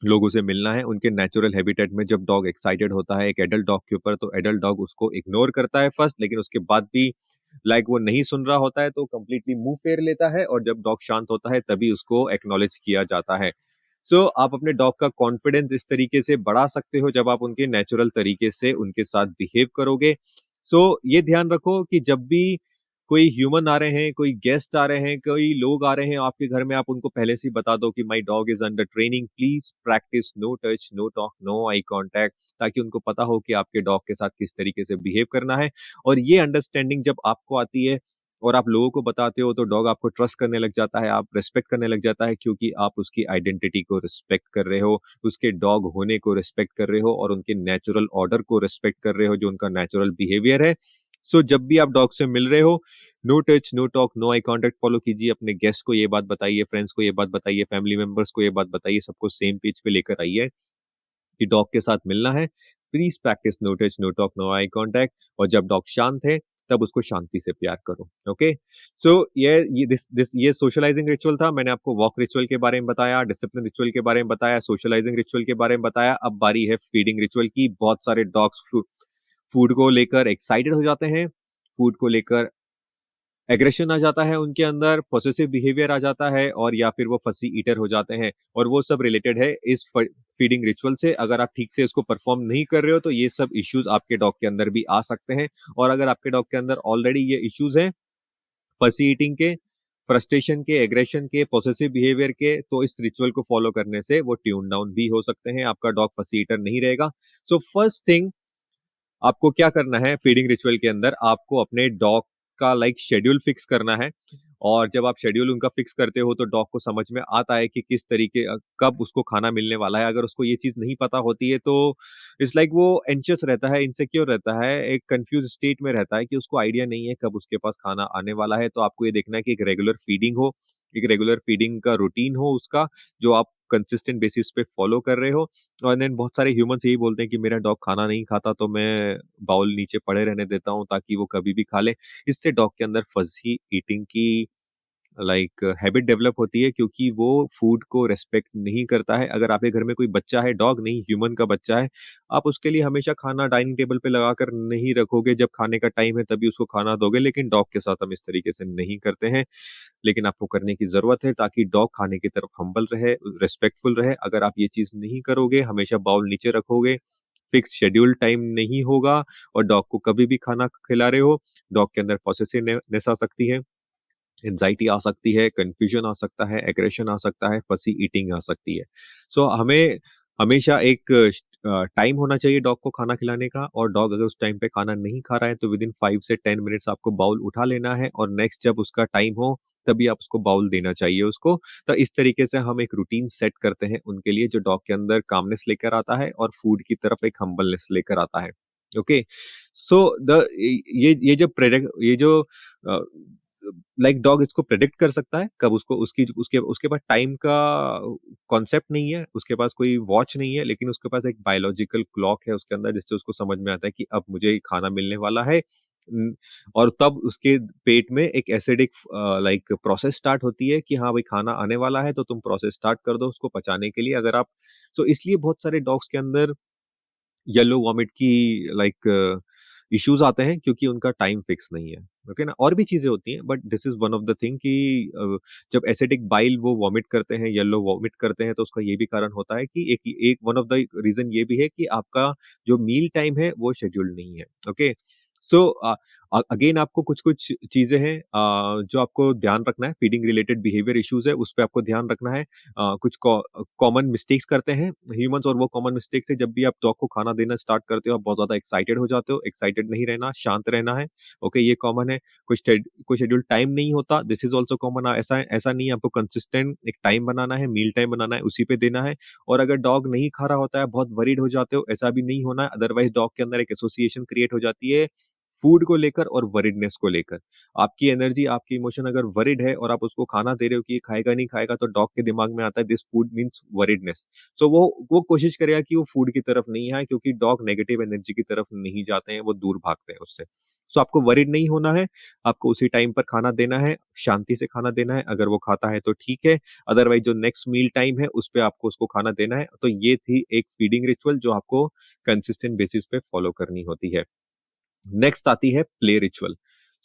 लोगों से मिलना है। उनके नेचुरल हैबिटेट में जब डॉग एक्साइटेड होता है एक एडल्ट डॉग के ऊपर, तो एडल्ट डॉग उसको इग्नोर करता है फर्स्ट, लेकिन उसके बाद भी वो नहीं सुन रहा होता है तो कंप्लीटली मुंह फेर लेता है, और जब डॉग शांत होता है तभी उसको एक्नॉलेज किया जाता है। आप अपने डॉग का कॉन्फिडेंस इस तरीके से बढ़ा सकते हो जब आप उनके नेचुरल तरीके से उनके साथ बिहेव करोगे। ये ध्यान रखो कि जब भी कोई ह्यूमन आ रहे हैं, कोई गेस्ट आ रहे हैं, कोई लोग आ रहे हैं आपके घर में, आप उनको पहले से ही बता दो कि my dog is under training, please practice no touch no talk no eye contact, ताकि उनको पता हो कि आपके डॉग के साथ किस तरीके से बिहेव करना है। और ये अंडरस्टैंडिंग जब आपको आती है और आप लोगों को बताते हो, तो डॉग आपको ट्रस्ट करने लग जाता है, आप रिस्पेक्ट करने लग जाता है, क्योंकि आप उसकी आइडेंटिटी को रिस्पेक्ट कर रहे हो, उसके डॉग होने को रिस्पेक्ट कर रहे हो, और उनके नेचुरल ऑर्डर को रिस्पेक्ट कर रहे हो, जो उनका नेचुरल बिहेवियर है। जब भी आप डॉग से मिल रहे हो, no touch no talk no eye contact follow कीजिए। अपने गेस्ट को ये बात बताइए, फ्रेंड्स को ये बात बताइए, फैमिली मेंबर्स को ये बात बताइए, सबको सेम पेज पे लेकर आइए कि डॉग के साथ मिलना है। Please practice no touch no talk no eye contact, और जब डॉग शांत है तब उसको शांति से प्यार करो। ओके, ये सोशलाइजिंग रिचुअल था। मैंने आपको वॉक रिचुअल के बारे में बताया, डिसिप्लिन रिचुअल के बारे में बताया, सोशलाइजिंग रिचुअल के बारे में बताया। अब बारी है फीडिंग रिचुअल की। बहुत सारे डॉग्स फूड को लेकर एक्साइटेड हो जाते हैं, फूड को लेकर एग्रेशन आ जाता है उनके अंदर, पोसेसिव बिहेवियर आ जाता है, और या फिर वो फसी ईटर हो जाते हैं, और वो सब रिलेटेड है इस फीडिंग रिचुअल से। अगर आप ठीक से इसको परफॉर्म नहीं कर रहे हो, तो ये सब इश्यूज आपके डॉग के अंदर भी आ सकते हैं। और अगर आपके डॉग के अंदर ऑलरेडी ये इश्यूज हैं, फसी ईटिंग के, फ्रस्ट्रेशन के, एग्रेशन के, पोसेसिव बिहेवियर के, तो इस रिचुअल को फॉलो करने से वो ट्यून डाउन भी हो सकते हैं, आपका डॉग फसी ईटर नहीं रहेगा। फर्स्ट थिंग आपको क्या करना है फीडिंग रिचुअल के अंदर, आपको अपने डॉग का शेड्यूल फिक्स करना है। और जब आप शेड्यूल उनका फिक्स करते हो, तो डॉग को समझ में आता है कि किस तरीके कब उसको खाना मिलने वाला है। अगर उसको ये चीज नहीं पता होती है, तो इट्स वो एंशियस रहता है, इनसिक्योर रहता है, एक कंफ्यूज स्टेट में रहता है कि उसको आइडिया नहीं है कब उसके पास खाना आने वाला है। तो आपको ये देखना है कि एक रेगुलर फीडिंग हो, एक रेगुलर फीडिंग का रूटीन हो उसका, जो आप कंसिस्टेंट बेसिस पे फॉलो कर रहे हो। और देन बहुत सारे ह्यूमंस यही बोलते हैं कि मेरा डॉग खाना नहीं खाता, तो मैं बाउल नीचे पड़े रहने देता हूँ ताकि वो कभी भी खा ले। इससे डॉग के अंदर फजी ईटिंग की लाइक हैबिट डेवलप होती है क्योंकि वो फूड को रिस्पेक्ट नहीं करता है। अगर आपके घर में कोई बच्चा है, डॉग नहीं ह्यूमन का बच्चा है, आप उसके लिए हमेशा खाना डाइनिंग टेबल पे लगाकर नहीं रखोगे, जब खाने का टाइम है तभी उसको खाना दोगे, लेकिन डॉग के साथ हम इस तरीके से नहीं करते हैं। लेकिन आपको करने की ज़रूरत है ताकि डॉग खाने की तरफ हम्बल रहे, रिस्पेक्टफुल रहे। अगर आप ये चीज़ नहीं करोगे, हमेशा बाउल नीचे रखोगे, फिक्स शेड्यूल टाइम नहीं होगा और डॉग को कभी भी खाना खिला रहे हो, डॉग के अंदर पॉसेसिवनेस आ सकती है, एंजाइटी आ सकती है, कन्फ्यूजन आ सकता है, एग्रेशन आ सकता है, फसी ईटिंग आ सकती है। सो हमें हमेशा एक टाइम होना चाहिए डॉग को खाना खिलाने का, और डॉग अगर उस टाइम पे खाना नहीं खा रहा है तो विदिन 5 से 10 मिनट्स आपको बाउल उठा लेना है और नेक्स्ट जब उसका टाइम हो तभी आप उसको बाउल देना चाहिए उसको। तो इस तरीके से हम एक रूटीन सेट करते हैं उनके लिए जो डॉग के अंदर कामनेस लेकर आता है और फूड की तरफ एक हम्बलनेस लेकर आता है। ओके, सो द ये जब प्रेडिक्ट ये जो लाइक डॉग इसको प्रेडिक्ट कर सकता है कब उसको उसकी उसके उसके पास टाइम का कॉन्सेप्ट नहीं है, उसके पास कोई वॉच नहीं है, लेकिन उसके पास एक बायोलॉजिकल क्लॉक है उसके अंदर जिससे उसको समझ में आता है कि अब मुझे खाना मिलने वाला है। और तब उसके पेट में एक एसिडिक लाइक प्रोसेस स्टार्ट होती है कि हाँ भाई खाना आने वाला है तो तुम प्रोसेस स्टार्ट कर दो उसको पचाने के लिए। अगर आप सो इसलिए बहुत सारे डॉग्स के अंदर येलो वॉमिट की लाइक इश्यूज आते हैं क्योंकि उनका टाइम फिक्स नहीं है। ओके ना, और भी चीजें होती हैं but this is one of the thing कि जब एसिडिक बाइल वो वॉमिट करते हैं, येलो वॉमिट करते हैं, तो उसका ये भी कारण होता है कि एक एक वन ऑफ द रीजन ये भी है कि आपका जो मील टाइम है वो शेड्यूल्ड नहीं है। ओके, सो अगेन आपको कुछ कुछ चीजें हैं जो आपको ध्यान रखना है। फीडिंग रिलेटेड बिहेवियर इश्यूज है उस पर आपको ध्यान रखना है। कुछ कॉमन मिस्टेक्स करते हैं ह्यूमंस, और वो कॉमन मिस्टेक्स है जब भी आप डॉग को खाना देना स्टार्ट करते हो आप बहुत ज्यादा एक्साइटेड हो जाते हो। एक्साइटेड नहीं रहना, शांत रहना है। ओके, ये कॉमन है। कोई शेड्यूल टाइम नहीं होता, दिस इज ऑल्सो कॉमन। ऐसा ऐसा नहीं है, आपको कंसिस्टेंट एक टाइम बनाना है, मील टाइम बनाना है, उसी पे देना है। और अगर डॉग नहीं खा रहा होता है, बहुत वरीड हो जाते हो, ऐसा भी नहीं होना है, अदरवाइज डॉग के अंदर एक एसोसिएशन क्रिएट हो जाती है फूड को लेकर और वरीडनेस को लेकर। आपकी एनर्जी, आपकी इमोशन अगर वरिड है और आप उसको खाना दे रहे हो कि ये खाएगा नहीं खाएगा, तो डॉग के दिमाग में आता है दिस फूड मीन्स वरिडनेस। सो वो कोशिश करेगा कि वो फूड की तरफ नहीं आए, क्योंकि डॉग नेगेटिव एनर्जी की तरफ नहीं जाते हैं, वो दूर भागते हैं उससे। सो आपको वरिड नहीं होना है, आपको उसी टाइम पर खाना देना है, शांति से खाना देना है। अगर वो खाता है तो ठीक है, अदरवाइज जो नेक्स्ट मील टाइम है उस पर आपको उसको खाना देना है। तो ये थी एक फीडिंग रिचुअल जो आपको कंसिस्टेंट बेसिस पे फॉलो करनी होती है। नेक्स्ट आती है प्ले रिचुअल।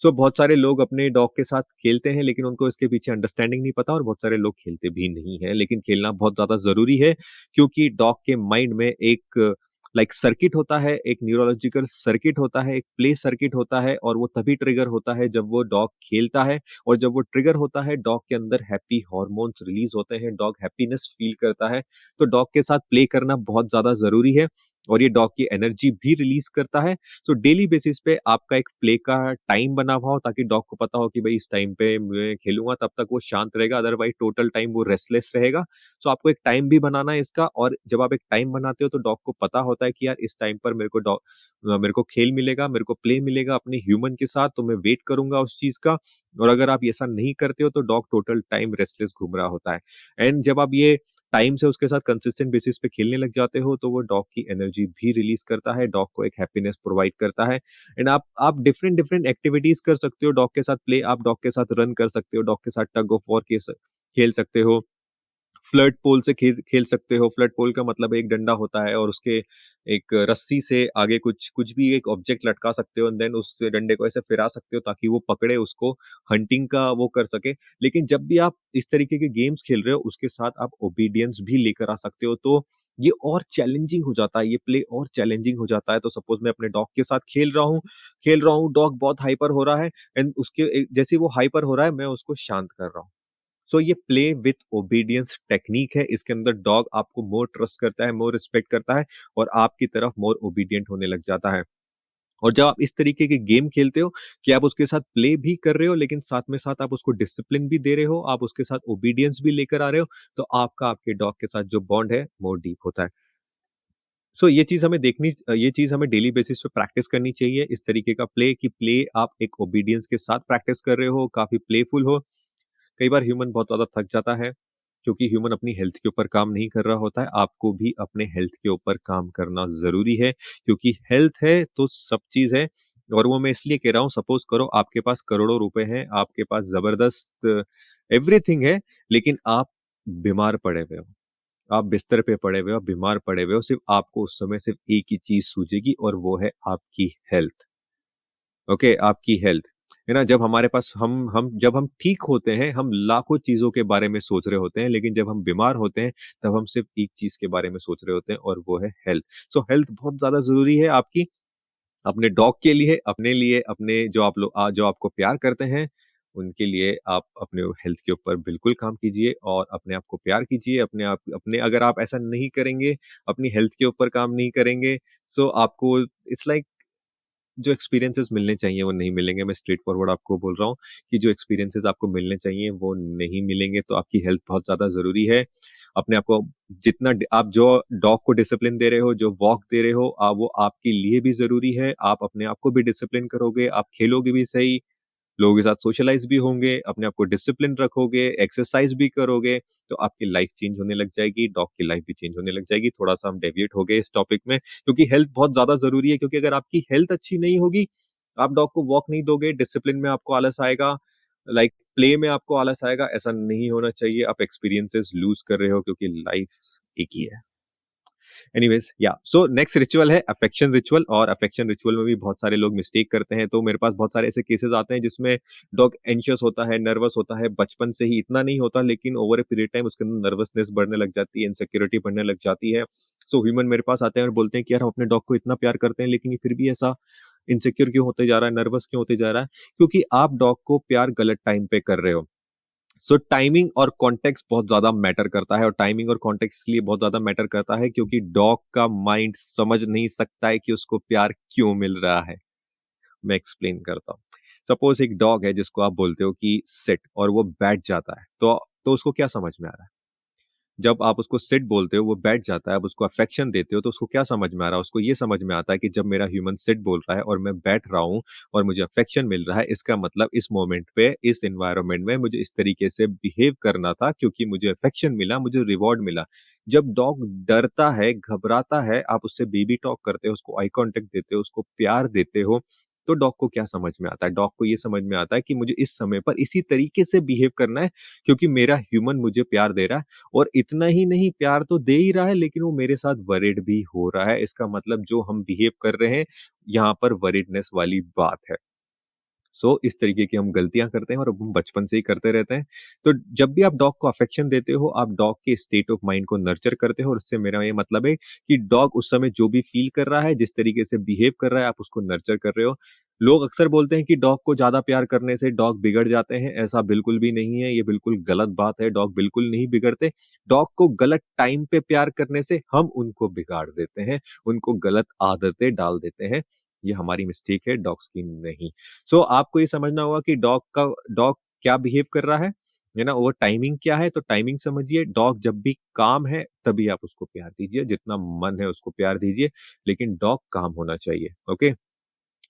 सो बहुत सारे लोग अपने डॉग के साथ खेलते हैं लेकिन उनको इसके पीछे अंडरस्टैंडिंग नहीं पता, और बहुत सारे लोग खेलते भी नहीं है, लेकिन खेलना बहुत ज्यादा जरूरी है क्योंकि डॉग के माइंड में एक लाइक सर्किट होता है, एक न्यूरोलॉजिकल सर्किट होता है, एक प्ले सर्किट होता है, और वो तभी ट्रिगर होता है जब वो डॉग खेलता है। और जब वो ट्रिगर होता है डॉग के अंदर हैप्पी हॉर्मोन्स रिलीज होते हैं, डॉग हैप्पीनेस फील करता है। तो डॉग के साथ प्ले करना बहुत ज्यादा जरूरी है और ये डॉग की एनर्जी भी रिलीज करता है। सो डेली बेसिस पे आपका एक प्ले का टाइम बना हुआ हो ताकि डॉग को पता हो कि भाई इस टाइम पे मैं खेलूंगा, तब तक वो शांत रहेगा, अदरवाइज टोटल टाइम वो रेस्टलेस रहेगा। सो आपको एक टाइम भी बनाना है इसका, और जब आप एक टाइम बनाते हो तो डॉग को पता होता है कि यार इस टाइम पर मेरे को खेल मिलेगा, मेरे को प्ले मिलेगा अपने ह्यूमन के साथ, तो मैं वेट करूंगा उस चीज का। और अगर आप ऐसा नहीं करते हो तो डॉग टोटल टाइम रेस्टलेस घूम रहा होता है। एंड जब आप ये टाइम से उसके साथ कंसिस्टेंट बेसिस पे खेलने लग जाते हो तो वो डॉग की एनर्जी भी रिलीज करता है, डॉग को एक हैप्पीनेस प्रोवाइड करता है। एंड आप डिफरेंट डिफरेंट एक्टिविटीज कर सकते हो डॉग के साथ प्ले। आप डॉग के साथ रन कर सकते हो, डॉग के साथ टग ऑफ वॉर खेल सकते हो, फ्लर्ट पोल से खेल खेल सकते हो। फ्लर्ट पोल का मतलब एक डंडा होता है और उसके एक रस्सी से आगे कुछ कुछ भी एक ऑब्जेक्ट लटका सकते हो, एंड देन उस डंडे को ऐसे फिरा सकते हो ताकि वो पकड़े उसको, हंटिंग का वो कर सके। लेकिन जब भी आप इस तरीके के गेम्स खेल रहे हो उसके साथ आप ओबीडियंस भी लेकर आ सकते हो, तो ये और चैलेंजिंग हो जाता है, ये प्ले और चैलेंजिंग हो जाता है। तो सपोज मैं अपने डॉग के साथ खेल रहा हूँ, डॉग बहुत हाइपर हो रहा है, एंड जैसे ही वो हाइपर हो रहा है मैं उसको शांत कर रहा हूँ। सो ये प्ले विथ ओबीडियंस टेक्निक है, इसके अंदर डॉग आपको मोर ट्रस्ट करता है, मोर रिस्पेक्ट करता है, और आपकी तरफ मोर ओबीडियंट होने लग जाता है। और जब आप इस तरीके के गेम खेलते हो कि आप उसके साथ प्ले भी कर रहे हो लेकिन साथ में साथ आप उसको डिसिप्लिन भी दे रहे हो, आप उसके साथ ओबीडियंस भी लेकर आ रहे हो, तो आपका आपके डॉग के साथ जो बॉन्ड है मोर डीप होता है। सो ये चीज हमें डेली बेसिस पे प्रैक्टिस करनी चाहिए, इस तरीके का प्ले कि प्ले आप एक ओबीडियंस के साथ प्रैक्टिस कर रहे हो, काफी प्लेफुल हो। कई बार ह्यूमन बहुत ज्यादा थक जाता है क्योंकि ह्यूमन अपनी हेल्थ के ऊपर काम नहीं कर रहा होता है। आपको भी अपने हेल्थ के ऊपर काम करना जरूरी है, क्योंकि हेल्थ है तो सब चीज है। और वो मैं इसलिए कह रहा हूँ, सपोज करो आपके पास करोड़ों रुपए हैं, आपके पास जबरदस्त एवरीथिंग है, लेकिन आप बीमार पड़े हुए हो, आप बिस्तर पे पड़े हुए हो, आप बीमार पड़े हुए हो, सिर्फ आपको उस समय सिर्फ एक ही चीज सूझेगी और वो है आपकी हेल्थ। ओके, आपकी हेल्थ, है ना? जब हमारे पास हम जब हम ठीक होते हैं, हम लाखों चीजों के बारे में सोच रहे होते हैं, लेकिन जब हम बीमार होते हैं, तब हम सिर्फ एक चीज के बारे में सोच रहे होते हैं और वो है हेल्थ। सो हेल्थ बहुत ज्यादा जरूरी है आपकी, अपने डॉग के लिए, अपने लिए, अपने जो आप लोग जो आपको प्यार करते हैं, उनके लिए आप अपने हेल्थ के ऊपर बिल्कुल काम कीजिए और अपने आप को प्यार कीजिए। अपने आप अपने अगर आप ऐसा नहीं करेंगे, अपनी हेल्थ के ऊपर काम नहीं करेंगे, सो आपको इट्स लाइक जो एक्सपीरियंसेस मिलने चाहिए वो नहीं मिलेंगे। मैं स्ट्रेट फॉरवर्ड आपको बोल रहा हूँ कि जो एक्सपीरियंसेस आपको मिलने चाहिए वो नहीं मिलेंगे। तो आपकी हेल्थ बहुत ज़्यादा ज़रूरी है। अपने आप को जितना आप जो डॉग को डिसिप्लिन दे रहे हो, जो वॉक दे रहे हो, वो आपके लिए भी ज़रूरी है। आप अपने आप को भी डिसिप्लिन करोगे, आप खेलोगे भी सही, लोगों के साथ सोशलाइज भी होंगे, अपने आप को डिसिप्लिन रखोगे, एक्सरसाइज भी करोगे, तो आपकी लाइफ चेंज होने लग जाएगी, डॉग की लाइफ भी चेंज होने लग जाएगी। थोड़ा-सा हम डेविएट हो गए इस टॉपिक में, क्योंकि हेल्थ बहुत ज़्यादा ज़रूरी है, क्योंकि अगर आपकी हेल्थ अच्छी नहीं होगी, आप डॉग को वॉक नहीं दोगे, डिसिप्लिन में आपको आलस आएगा, लाइक प्ले में आपको आलस आएगा, ऐसा नहीं होना चाहिए। आप एक्सपीरियंसेस लूज़ कर रहे हो, क्योंकि लाइफ एक ही है। एनीवेज या सो नेक्स्ट रिचुअल है अफेक्शन रिचुअल, और अफेक्शन रिचुअल में भी बहुत सारे लोग मिस्टेक करते हैं। तो मेरे पास बहुत सारे ऐसे केसेस आते हैं जिसमें डॉग एंशियस होता है, नर्वस होता है, बचपन से ही इतना नहीं होता, लेकिन ओवर ए पीरियड टाइम उसके अंदर नर्वसनेस बढ़ने लग जाती है, इनसिक्योरिटी बढ़ने लग जाती है। सो ह्यूमन मेरे पास आते हैं और बोलते हैं कि यार हम अपने डॉग को इतना प्यार करते हैं, लेकिन ये फिर भी ऐसा इनसिक्योर क्यों होते जा रहा है, नर्वस क्यों होते जा रहा है? क्योंकि आप डॉग को प्यार गलत टाइम पे कर रहे हो। सो टाइमिंग और कॉन्टेक्स्ट बहुत ज्यादा मैटर करता है, और टाइमिंग और कॉन्टेक्स्ट इसलिए बहुत ज्यादा मैटर करता है क्योंकि डॉग का माइंड समझ नहीं सकता है कि उसको प्यार क्यों मिल रहा है। मैं एक्सप्लेन करता हूँ। सपोज एक डॉग है जिसको आप बोलते हो कि सिट, और वो बैठ जाता है, तो उसको क्या समझ में आ रहा है? जब आप उसको सिट बोलते हो, वो बैठ जाता है, आप उसको अफेक्शन देते हो, तो उसको क्या समझ में आ रहा है? उसको ये समझ में आता है कि जब मेरा ह्यूमन सिट बोल रहा है और मैं बैठ रहा हूँ और मुझे अफेक्शन मिल रहा है, इसका मतलब इस मोमेंट पे, इस एनवायरनमेंट में मुझे इस तरीके से बिहेव करना था, क्योंकि मुझे अफेक्शन मिला, मुझे रिवॉर्ड मिला। जब डॉग डरता है, घबराता है, आप उससे बेबी टॉक करते हो, उसको आई कांटेक्ट देते हो, उसको प्यार देते हो, तो डॉग को क्या समझ में आता है? डॉग को ये समझ में आता है कि मुझे इस समय पर इसी तरीके से बिहेव करना है, क्योंकि मेरा ह्यूमन मुझे प्यार दे रहा है। और इतना ही नहीं, प्यार तो दे ही रहा है, लेकिन वो मेरे साथ वरीड भी हो रहा है। इसका मतलब जो हम बिहेव कर रहे हैं, यहाँ पर वरीडनेस वाली बात है। इस तरीके की हम गलतियां करते हैं और अब हम बचपन से ही करते रहते हैं। तो जब भी आप डॉग को अफेक्शन देते हो, आप डॉग के स्टेट ऑफ माइंड को नर्चर करते हो, और इससे मेरा ये मतलब है कि डॉग उस समय जो भी फील कर रहा है, जिस तरीके से बिहेव कर रहा है, आप उसको नर्चर कर रहे हो। लोग अक्सर बोलते हैं कि डॉग को ज्यादा प्यार करने से डॉग बिगड़ जाते हैं। ऐसा बिल्कुल भी नहीं है, ये बिल्कुल गलत बात है। डॉग बिल्कुल नहीं बिगड़ते। डॉग को गलत टाइम पे प्यार करने से हम उनको बिगाड़ देते हैं, उनको गलत आदतें डाल देते हैं। ये हमारी मिस्टेक है, डॉग्स की नहीं। आपको ये समझना होगा कि डॉग क्या बिहेव कर रहा है ना? वो टाइमिंग क्या है, तो टाइमिंग समझिए। डॉग जब भी काम है, तभी आप उसको प्यार दीजिए, जितना मन है उसको प्यार दीजिए, लेकिन डॉग काम होना चाहिए। ओके,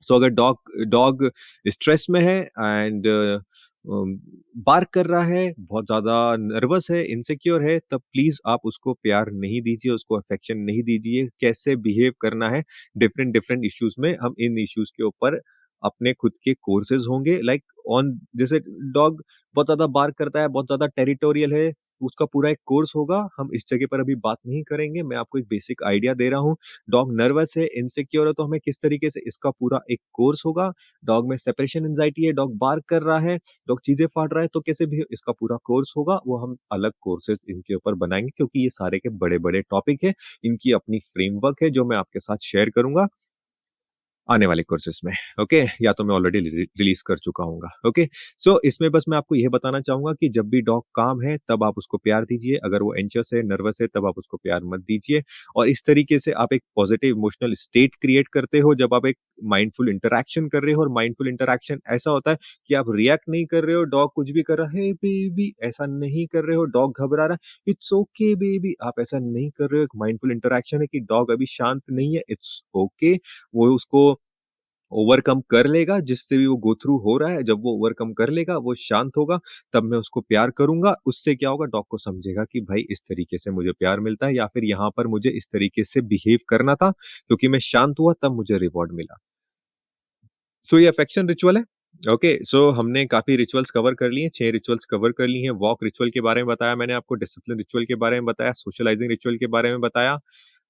अगर डॉग डॉग स्ट्रेस में है एंड बार्क कर रहा है, बहुत ज्यादा नर्वस है, इनसिक्योर है, तब प्लीज आप उसको प्यार नहीं दीजिए, उसको अफेक्शन नहीं दीजिए। कैसे बिहेव करना है डिफरेंट डिफरेंट इश्यूज में, हम इन इश्यूज के ऊपर अपने खुद के कोर्सेज होंगे। लाइक ऑन, जैसे डॉग बहुत ज्यादा बार्क करता है, बहुत ज्यादा टेरिटोरियल है, उसका पूरा एक कोर्स होगा। हम इस जगह पर अभी बात नहीं करेंगे, मैं आपको एक बेसिक आइडिया दे रहा हूँ। डॉग नर्वस है, इनसिक्योर है, तो हमें किस तरीके से, इसका पूरा एक कोर्स होगा। डॉग में सेपरेशन एंजाइटी है, डॉग बार्क कर रहा है, डॉग चीजें फाड़ रहा है, तो कैसे भी इसका पूरा कोर्स होगा, वो हम अलग कोर्सेज इनके ऊपर बनाएंगे, क्योंकि ये सारे के बड़े बड़े टॉपिक है। इनकी अपनी फ्रेमवर्क है जो मैं आपके साथ शेयर करूंगा आने वाले कोर्सेस में। ओके, या तो मैं ऑलरेडी रिलीज कर चुका हूँ। ओके, इसमें बस मैं आपको यह बताना चाहूंगा कि जब भी डॉग काम है, तब आप उसको प्यार दीजिए। अगर वो एंशियस है, नर्वस है, तब आप उसको प्यार मत दीजिए। और इस तरीके से आप एक पॉजिटिव इमोशनल स्टेट क्रिएट करते हो, जब आप एक माइंडफुल इंटरैक्शन कर रहे हो। और माइंडफुल इंटरैक्शन ऐसा होता है कि आप रिएक्ट नहीं कर रहे हो, डॉग कुछ भी कर रहा है, बेबी ऐसा नहीं कर रहे हो, डॉग घबरा रहा है, इट्स ओके बेबी, आप ऐसा नहीं कर रहे हो। एक माइंडफुल इंटरैक्शन है कि डॉग अभी शांत नहीं है, इट्स ओके, वो उसको ओवरकम कर लेगा, जिससे भी वो गो थ्रू हो रहा है। जब वो ओवरकम कर लेगा, वो शांत होगा, तब मैं उसको प्यार करूंगा। उससे क्या होगा, डॉग को समझेगा कि भाई इस तरीके से मुझे प्यार मिलता है, या फिर यहाँ पर मुझे इस तरीके से बिहेव करना था, क्योंकि मैं शांत हुआ तब मुझे रिवॉर्ड मिला। ये अफेक्शन रिचुअल है। ओके, सो हमने काफ़ी रिचुअल्स कवर कर लिए, 6 रिचुअल्स कवर कर ली हैं। वॉक रिचुअल के बारे में बताया मैंने आपको, डिसिप्लिन रिचुअल के बारे में बताया, सोशलाइजिंग रिचुअल के बारे में बताया,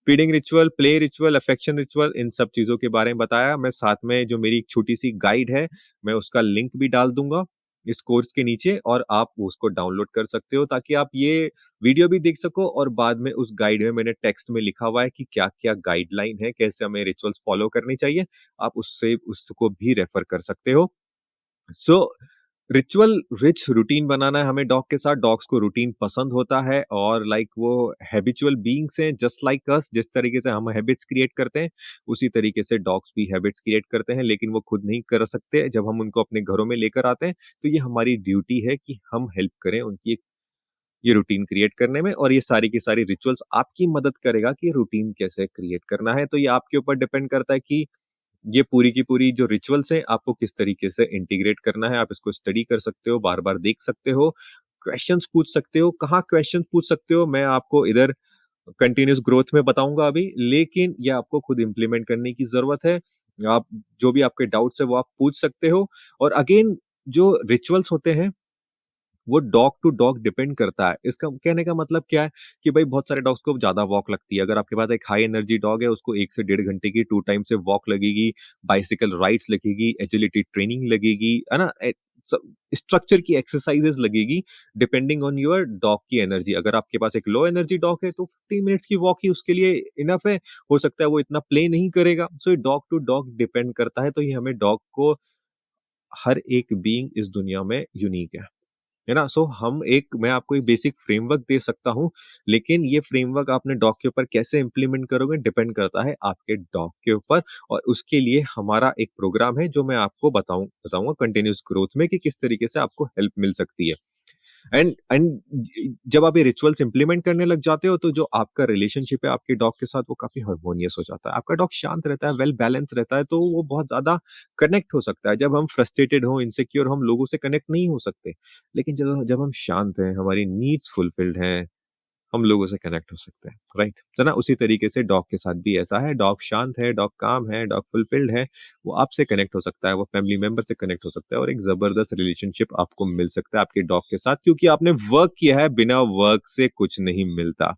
feeding ritual, play ritual, affection ritual, इन सब चीज़ों के बारे में बताया। मैं साथ में जो मेरी एक छोटी-सी गाइड है, मैं उसका लिंक भी डाल दूँगा इस कोर्स के नीचे और आप उसको डाउनलोड कर सकते हो ताकि आप ये वीडियो भी देख सको और बाद में उस गाइड में मैंने टेक्स्ट में लिखा हुआ है कि क्या-क्या गाइडलाइन है, कैसे हमें रिचुअल्स फॉलो करनी चाहिए। आप उससे उसको भी रेफर कर सकते हो। सो रिचुअल रिच रूटीन बनाना है हमें डॉग के साथ। डॉग्स को रूटीन पसंद होता है और लाइक वो हैबिचुअल बीइंग्स हैं जस्ट लाइक अस। जिस तरीके से हम हैबिट्स क्रिएट करते हैं उसी तरीके से डॉग्स भी हैबिट्स क्रिएट करते हैं, लेकिन वो खुद नहीं कर सकते। जब हम उनको अपने घरों में लेकर आते हैं तो ये हमारी ड्यूटी है कि हम हेल्प करें उनकी ये रूटीन क्रिएट करने में, और ये सारी की सारी रिचुअल्स आपकी मदद करेगा कि रूटीन कैसे क्रिएट करना है। तो ये आपके ऊपर डिपेंड करता है कि ये पूरी की पूरी जो रिचुअल्स हैं आपको किस तरीके से इंटीग्रेट करना है। आप इसको स्टडी कर सकते हो, बार-बार देख सकते हो, क्वेश्चंस पूछ सकते हो। कहाँ क्वेश्चन पूछ सकते हो मैं आपको इधर कंटीन्यूअस ग्रोथ में बताऊँगा अभी, लेकिन ये आपको खुद इम्प्लीमेंट करने की ज़रूरत है। आप जो भी आपके डाउट्स हैं वो आप पूछ सकते हो। और अगेन जो रिचुअल्स होते हैं वो डॉग टू डॉग डिपेंड करता है। इसका कहने का मतलब क्या है कि भाई बहुत सारे डॉग्स को ज़्यादा वॉक लगती है। अगर आपके पास एक हाई एनर्जी डॉग है, उसको 1 से डेढ़ घंटे की 2 टाइम से वॉक लगेगी, बाइसिकल राइड्स लगेगी, एजिलिटी ट्रेनिंग लगेगी, है ना? स्ट्रक्चर की एक्सरसाइजेस लगेगी डिपेंडिंग ऑन योर डॉग की एनर्जी। अगर आपके पास एक लो एनर्जी डॉग है तो 15 मिनट्स की वॉक ही उसके लिए इनफ है। हो सकता है वो इतना प्ले नहीं करेगा। सो डॉग टू डॉग डिपेंड करता है। तो ये हमें डॉग को, हर एक बीइंग इस दुनिया में यूनिक है ना? सो हम एक मैं आपको एक बेसिक फ्रेमवर्क दे सकता हूँ, लेकिन ये फ्रेमवर्क आपने डॉग के ऊपर कैसे इम्प्लीमेंट करोगे डिपेंड करता है आपके डॉग के ऊपर। और उसके लिए हमारा एक प्रोग्राम है जो मैं आपको बताऊंगा कंटिन्यूअस ग्रोथ में कि किस तरीके से आपको हेल्प मिल सकती है। एंड जब आप ये रिचुअल्स इंप्लीमेंट करने लग जाते हो तो जो आपका रिलेशनशिप है आपके डॉग के साथ वो काफी हार्मोनियस हो जाता है। आपका डॉग शांत रहता है, वेल बैलेंस रहता है, तो वो बहुत ज्यादा कनेक्ट हो सकता है। जब हम फ्रस्ट्रेटेड हो, इनसिक्योर, हम लोगों से कनेक्ट नहीं हो सकते। लेकिन जब जब हम शांत हैं, हमारी नीड्स फुलफिल्ड हैं, हम लोगों से कनेक्ट हो सकते हैं, राइट? तो ना उसी तरीके से डॉग के साथ भी ऐसा है। डॉग शांत है, डॉग काम है, डॉग फुलफिल्ड है, वो आपसे कनेक्ट हो सकता है, वो फैमिली मेंबर से कनेक्ट हो सकता है और एक जबरदस्त रिलेशनशिप आपको मिल सकता है आपके डॉग के साथ, क्योंकि आपने वर्क किया है। बिना वर्क से कुछ नहीं मिलता।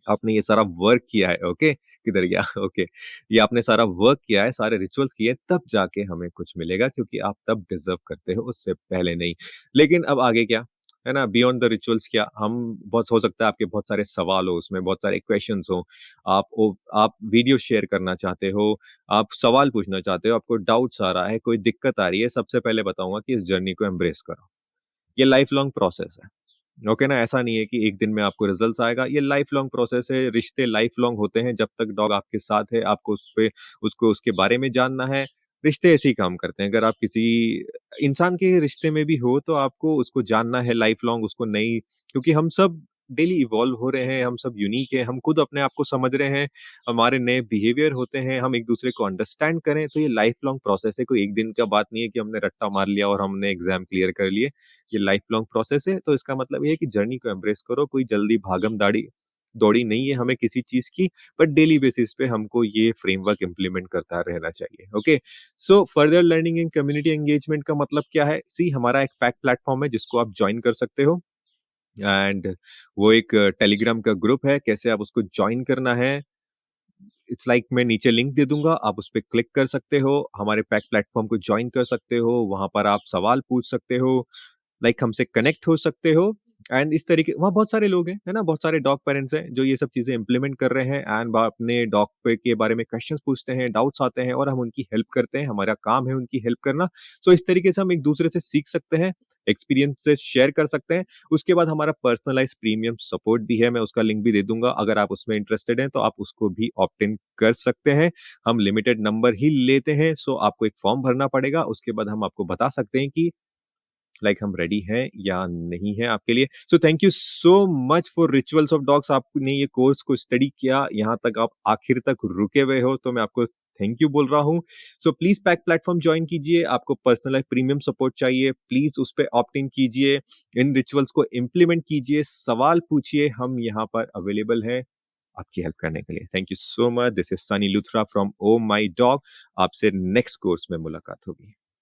आपने ये सारा वर्क किया है। ओके, किधर गया? ओके, ये आपने सारा वर्क किया है, सारे रिचुअल्स किए, तब जाके हमें कुछ मिलेगा, क्योंकि आप तब डिजर्व करते हो, उससे पहले नहीं। लेकिन अब आगे क्या है ना, बियॉन्ड द रिचुअल्स क्या हम, बहुत हो सकता है आपके बहुत सारे सवाल हो, उसमें बहुत सारे क्वेश्चंस हो, आप वीडियो शेयर करना चाहते हो, आप सवाल पूछना चाहते हो, आपको डाउट्स आ रहा है, कोई दिक्कत आ रही है, सबसे पहले बताऊंगा कि इस जर्नी को एम्ब्रेस करो। ये लाइफ लॉन्ग प्रोसेस है। ओके ना, ऐसा नहीं है कि एक दिन में आपको रिजल्ट्स आएगा। ये लाइफ लॉन्ग प्रोसेस है। रिश्ते लाइफ लॉन्ग होते हैं। जब तक डॉग आपके साथ है आपको उस पे उसको उसके बारे में जानना है। रिश्ते ऐसे ही काम करते हैं। अगर आप किसी इंसान के रिश्ते में भी हो तो आपको उसको जानना है लाइफ लॉन्ग, उसको नहीं, क्योंकि हम सब डेली इवॉल्व हो रहे हैं, हम सब यूनिक हैं, हम खुद अपने आप को समझ रहे हैं, हमारे नए बिहेवियर होते हैं, हम एक दूसरे को अंडरस्टैंड करें। तो ये लाइफ लॉन्ग प्रोसेस है। कोई एक दिन का बात नहीं है कि हमने रट्टा मार लिया और हमने एग्जाम क्लियर कर लिए। ये लाइफ लॉन्ग प्रोसेस है। तो इसका मतलब ये है कि जर्नी को एम्ब्रेस करो। कोई जल्दी भागम दाड़ी दौड़ी नहीं है हमें किसी चीज की, बट डेली बेसिस पे हमको ये फ्रेमवर्क इंप्लीमेंट करता रहना चाहिए। Okay, so further learning and community engagement का मतलब क्या है? सी, हमारा एक पैक प्लेटफॉर्म है जिसको आप ज्वाइन कर सकते हो। एंड वो एक टेलीग्राम का ग्रुप है। कैसे आप उसको ज्वाइन करना है, इट्स लाइक मैं नीचे लिंक दे दूंगा, आप उस पर क्लिक कर सकते हो, हमारे पैक प्लेटफॉर्म को ज्वाइन कर सकते हो। वहां पर आप सवाल पूछ सकते हो, लाइक हमसे कनेक्ट हो सकते हो। एंड इस तरीके वहाँ बहुत सारे लोग हैं, है ना, बहुत सारे डॉग पेरेंट्स हैं जो ये सब चीजें इंप्लीमेंट कर रहे हैं एंड अपने डॉग पे के बारे में क्वेश्चंस पूछते हैं, डाउट्स आते हैं और हम उनकी हेल्प करते हैं। हमारा काम है उनकी हेल्प करना। सो इस तरीके से हम एक दूसरे से सीख सकते हैं, एक्सपीरियंसेस शेयर कर सकते हैं। उसके बाद हमारा पर्सनलाइज प्रीमियम सपोर्ट भी है, मैं उसका लिंक भी दे दूंगा। अगर आप उसमें इंटरेस्टेड हैं तो आप उसको भी ऑप्ट इन कर सकते हैं। हम लिमिटेड नंबर ही लेते हैं। सो आपको एक फॉर्म भरना पड़ेगा, उसके बाद हम आपको बता सकते हैं कि हम रेडी हैं या नहीं है आपके लिए। So thank you so much for rituals of dogs. आपने ये कोर्स को स्टडी किया, यहाँ तक आप आखिर तक रुके हुए हो, तो मैं आपको थैंक यू बोल रहा हूँ। So please pack platform join कीजिए। आपको पर्सनलाइज प्रीमियम सपोर्ट चाहिए, प्लीज उस पर ऑप्ट इन कीजिए। इन रिचुअल्स को इम्प्लीमेंट कीजिए, सवाल पूछिए, हम यहाँ पर अवेलेबल है आपकी हेल्प करने के लिए। Thank you so much. This is Sunny Luthra from O my dog. आपसे नेक्स्ट कोर्स में मुलाकात होगी।